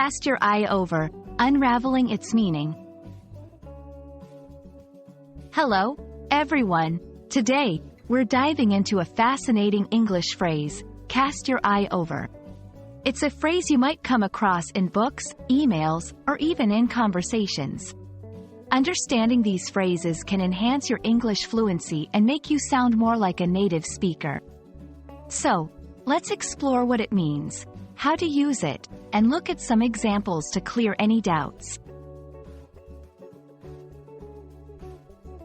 Cast your eye over, unraveling its meaning. Hello, everyone. Today, we're diving into a fascinating English phrase, cast your eye over. It's a phrase you might come across in books, emails, or even in conversations. Understanding these phrases can enhance your English fluency and make you sound more like a native speaker. So, let's explore what it means, how to use it, and look at some examples to clear any doubts.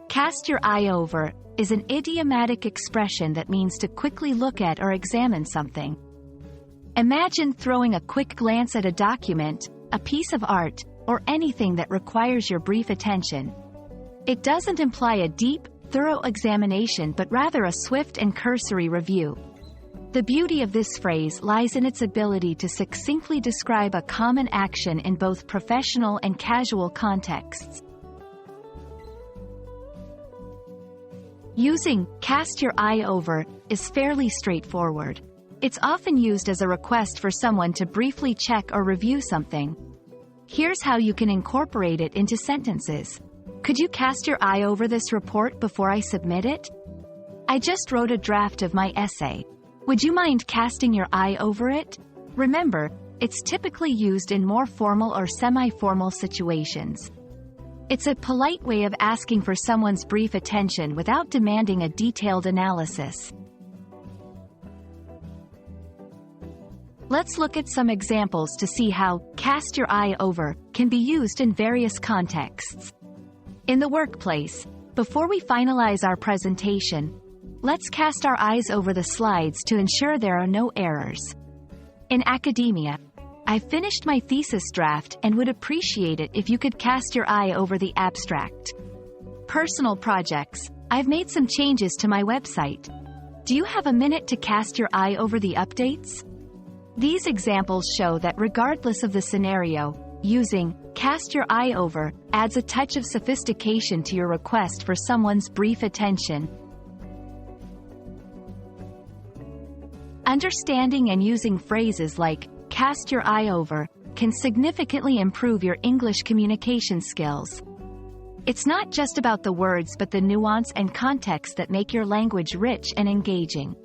Cast your eye over is an idiomatic expression that means to quickly look at or examine something. Imagine throwing a quick glance at a document, a piece of art, or anything that requires your brief attention. It doesn't imply a deep, thorough examination but rather a swift and cursory review. The beauty of this phrase lies in its ability to succinctly describe a common action in both professional and casual contexts. Using cast your eye over is fairly straightforward. It's often used as a request for someone to briefly check or review something. Here's how you can incorporate it into sentences. Could you cast your eye over this report before I submit it? I just wrote a draft of my essay. Would you mind casting your eye over it? Remember, it's typically used in more formal or semi-formal situations. It's a polite way of asking for someone's brief attention without demanding a detailed analysis. Let's look at some examples to see how cast your eye over can be used in various contexts. In the workplace, before we finalize our presentation, let's cast our eyes over the slides to ensure there are no errors. In academia, I've finished my thesis draft and would appreciate it if you could cast your eye over the abstract. Personal projects, I've made some changes to my website. Do you have a minute to cast your eye over the updates? These examples show that regardless of the scenario, using cast your eye over adds a touch of sophistication to your request for someone's brief attention. Understanding and using phrases like cast your eye over can significantly improve your English communication skills. It's not just about the words but the nuance and context that make your language rich and engaging.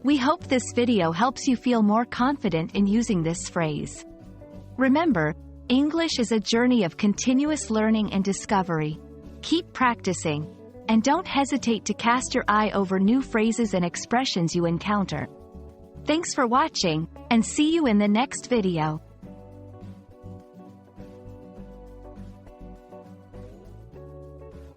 We hope this video helps you feel more confident in using this phrase. Remember, English is a journey of continuous learning and discovery. Keep practicing, and don't hesitate to cast your eye over new phrases and expressions you encounter. Thanks for watching, and see you in the next video.